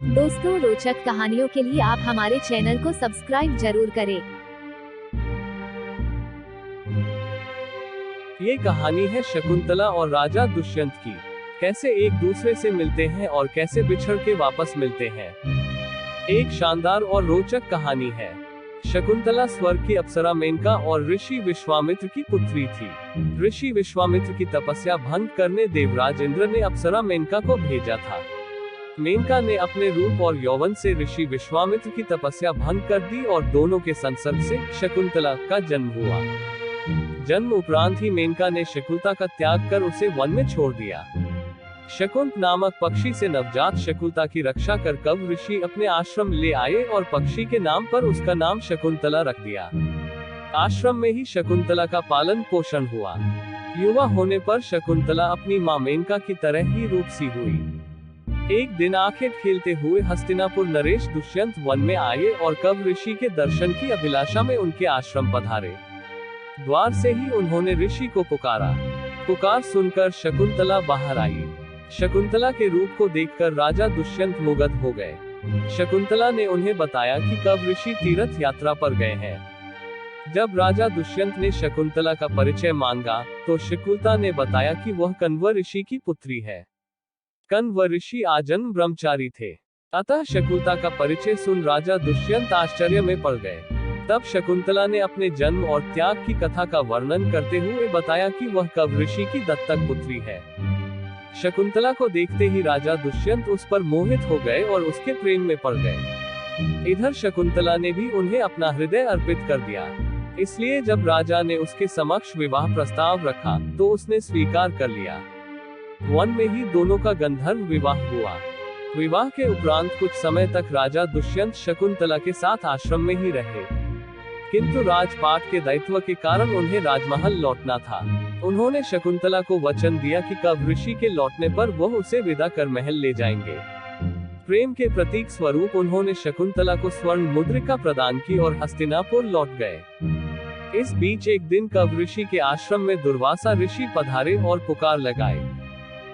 दोस्तों, रोचक कहानियों के लिए आप हमारे चैनल को सब्सक्राइब जरूर करें। ये कहानी है शकुंतला और राजा दुष्यंत की। कैसे एक दूसरे से मिलते हैं और कैसे बिछड़ के वापस मिलते हैं। एक शानदार और रोचक कहानी है। शकुंतला स्वर्ग की अप्सरा मेनका और ऋषि विश्वामित्र की पुत्री थी। ऋषि विश्वामित्र की तपस्या भंग करने देवराज इंद्र ने अप्सरा मेनका को भेजा था। मेनका ने अपने रूप और यौवन से ऋषि विश्वामित्र की तपस्या भंग कर दी और दोनों के संसर्ग से शकुंतला का जन्म हुआ। जन्म उपरांत ही मेनका ने शकुंतला का त्याग कर उसे वन में छोड़ दिया। शकुंत नामक पक्षी से नवजात शकुंतला की रक्षा कर कव ऋषि अपने आश्रम ले आए और पक्षी के नाम पर उसका नाम शकुंतला रख दिया। आश्रम में ही शकुंतला का पालन पोषण हुआ। युवा होने पर शकुंतला अपनी मां मेनका की तरह ही रूपसी हुई। एक दिन आंखें खेलते हुए हस्तिनापुर नरेश दुष्यंत वन में आए और कव ऋषि के दर्शन की अभिलाषा में उनके आश्रम पधारे। द्वार से ही उन्होंने ऋषि को पुकारा। पुकार सुनकर शकुंतला बाहर आई। शकुंतला के रूप को देखकर राजा दुष्यंत मुग्ध हो गए। शकुंतला ने उन्हें बताया कि कव ऋषि तीर्थ यात्रा पर गए हैं। जब राजा दुष्यंत ने शकुंतला का परिचय मांगा तो शकुंतला ने बताया कि वह कण्व ऋषि की पुत्री है। कण्व ऋषि आजन्म ब्रह्मचारी थे। अतः शकुंतला का परिचय सुन राजा दुष्यंत आश्चर्य में पड़ गए। तब शकुंतला ने अपने जन्म और त्याग की कथा का वर्णन करते हुए बताया कि वह कव ऋषि की दत्तक पुत्री है। शकुंतला को देखते ही राजा दुष्यंत उस पर मोहित हो गए और उसके प्रेम में पड़ गए। इधर शकुंतला ने भी उन्हें अपना हृदय अर्पित कर दिया। इसलिए जब राजा ने उसके समक्ष विवाह प्रस्ताव रखा तो उसने स्वीकार कर लिया। वन में ही दोनों का गंधर्व विवाह हुआ। विवाह के उपरांत कुछ समय तक राजा दुष्यंत शकुंतला के साथ आश्रम में ही रहे, किंतु राजपाट के दायित्व के कारण उन्हें राजमहल लौटना था। उन्होंने शकुंतला को वचन दिया कि कव ऋषि के लौटने पर वह उसे विदा कर महल ले जाएंगे। प्रेम के प्रतीक स्वरूप उन्होंने शकुंतला को स्वर्ण मुद्रिका प्रदान की और हस्तिनापुर लौट गए। इस बीच एक दिन कव ऋषि के आश्रम में दुर्वासा ऋषि पधारे और पुकार लगाए।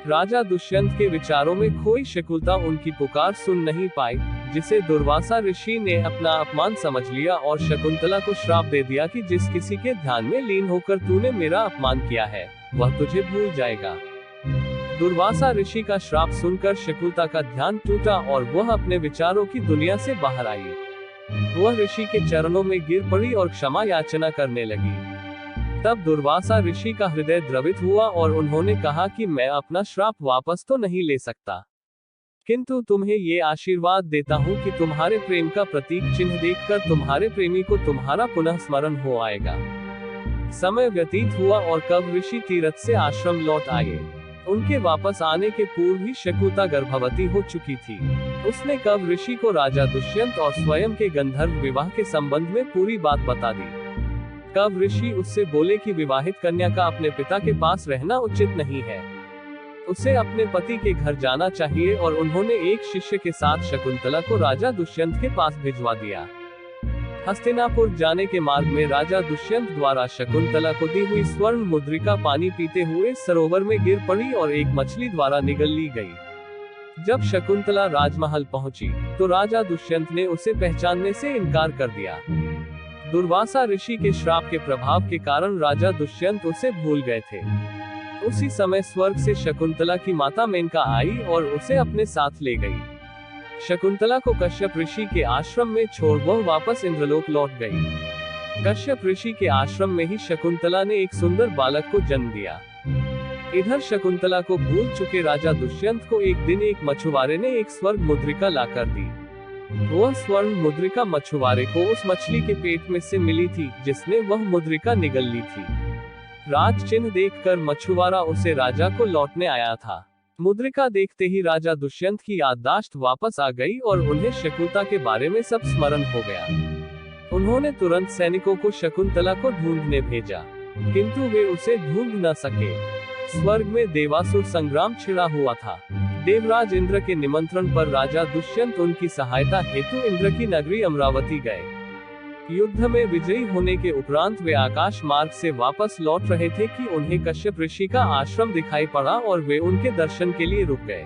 राजा दुष्यंत के विचारों में खोई शकुंतला उनकी पुकार सुन नहीं पाई, जिसे दुर्वासा ऋषि ने अपना अपमान समझ लिया और शकुंतला को श्राप दे दिया कि जिस किसी के ध्यान में लीन होकर तूने मेरा अपमान किया है वह तुझे भूल जाएगा। दुर्वासा ऋषि का श्राप सुनकर शकुंतला का ध्यान टूटा और वह अपने विचारों की दुनिया से बाहर आई। वह ऋषि के चरणों में गिर पड़ी और क्षमा याचना करने लगी। तब दुर्वासा ऋषि का हृदय द्रवित हुआ और उन्होंने कहा कि मैं अपना श्राप वापस तो नहीं ले सकता, किंतु तुम्हें ये आशीर्वाद देता हूँ कि तुम्हारे प्रेम का प्रतीक चिन्ह देखकर तुम्हारे प्रेमी को तुम्हारा पुनः स्मरण हो आएगा। समय व्यतीत हुआ और कव ऋषि तीर्थ से आश्रम लौट आए। उनके वापस आने के पूर्व ही शकुंतला गर्भवती हो चुकी थी। उसने कव ऋषि को राजा दुष्यंत और स्वयं के गंधर्व विवाह के संबंध में पूरी बात बता दी। कव ऋषि उससे बोले कि विवाहित कन्या का अपने पिता के पास रहना उचित नहीं है, उसे अपने पति के घर जाना चाहिए और उन्होंने एक शिष्य के साथ शकुंतला को राजा दुष्यंत के पास भिजवा दिया। हस्तिनापुर जाने के मार्ग में राजा दुष्यंत द्वारा शकुंतला को दी हुई स्वर्ण मुद्रिका पानी पीते हुए सरोवर में गिर पड़ी और एक मछली द्वारा निगल ली गई। जब शकुंतला राजमहल पहुंची तो राजा दुष्यंत ने उसे पहचानने से इनकार कर दिया। दुर्वासा ऋषि के श्राप के प्रभाव के कारण राजा दुष्यंत उसे भूल गए थे। उसी समय स्वर्ग से शकुंतला की माता मेनका आई और उसे अपने साथ ले गई। शकुंतला को कश्यप ऋषि के आश्रम में छोड़ वह वापस इंद्रलोक लौट गई। कश्यप ऋषि के आश्रम में ही शकुंतला ने एक सुंदर बालक को जन्म दिया। इधर शकुंतला को भूल चुके राजा दुष्यंत को एक दिन एक मछुआरे ने एक स्वर्ण मुद्रिका लाकर दी। वह स्वर्ण मुद्रिका मछुआरे को उस मछली के पेट में से मिली थी जिसने वह मुद्रिका निगल ली थी। राज चिन्ह देखकर मछुआरा उसे राजा को लौटने आया था। मुद्रिका देखते ही राजा दुष्यंत की याददाश्त वापस आ गई और उन्हें शकुंतला के बारे में सब स्मरण हो गया। उन्होंने तुरंत सैनिकों को शकुंतला को ढूंढने भेजा, किंतु वे उसे ढूंढ न सके। स्वर्ग में देवासुर संग्राम छिड़ा हुआ था। देवराज इंद्र के निमंत्रण पर राजा दुष्यंत उनकी सहायता हेतु इंद्र की नगरी अमरावती गए। युद्ध में विजयी होने के उपरांत वे आकाश मार्ग से वापस लौट रहे थे कि उन्हें कश्यप ऋषि का आश्रम दिखाई पड़ा और वे उनके दर्शन के लिए रुक गए।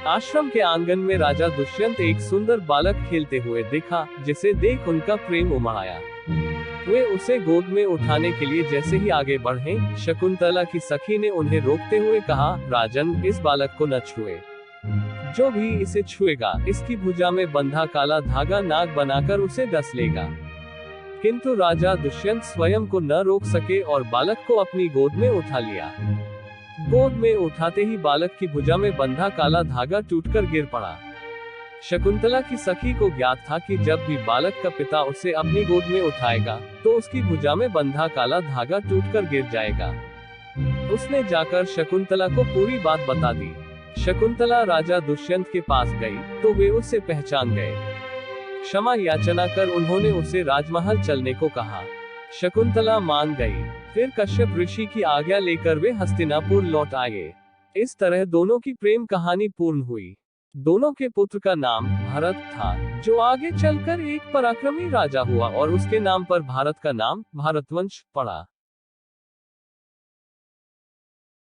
आश्रम के आंगन में राजा दुष्यंत एक सुंदर बालक खेलते हुए दिखा, जिसे देख उनका प्रेम उमड़ आया। वे उसे गोद में उठाने के लिए जैसे ही आगे बढ़े, शकुंतला की सखी ने उन्हें रोकते हुए कहा, राजन, इस बालक को न छुए। जो भी इसे छुएगा, इसकी भुजा में बंधा काला धागा नाग बनाकर उसे डस लेगा। किंतु राजा दुष्यंत स्वयं को न रोक सके और बालक को अपनी गोद में उठा लिया। गोद में उठाते ही बालक की भुजा में बंधा काला धागा टूटकर गिर पड़ा। शकुंतला की सखी को ज्ञात था कि जब भी बालक का पिता उसे अपनी गोद में उठाएगा, तो उसकी भुजा में बंधा काला धागा टूटकर गिर जाएगा। उसने जाकर शकुंतला को पूरी बात बता दी। शकुंतला राजा दुष्यंत के पास गई, तो वे उसे पहचान गए। क्षमा याचना कर उन्होंने उसे राजमहल चलने को कहा। शकुंतला मान गई। फिर कश्यप ऋषि की आज्ञा लेकर वे हस्तिनापुर लौट आए। इस तरह दोनों की प्रेम कहानी पूर्ण हुई। दोनों के पुत्र का नाम भरत था, जो आगे चलकर एक पराक्रमी राजा हुआ और उसके नाम पर भारत का नाम भारतवंश पड़ा।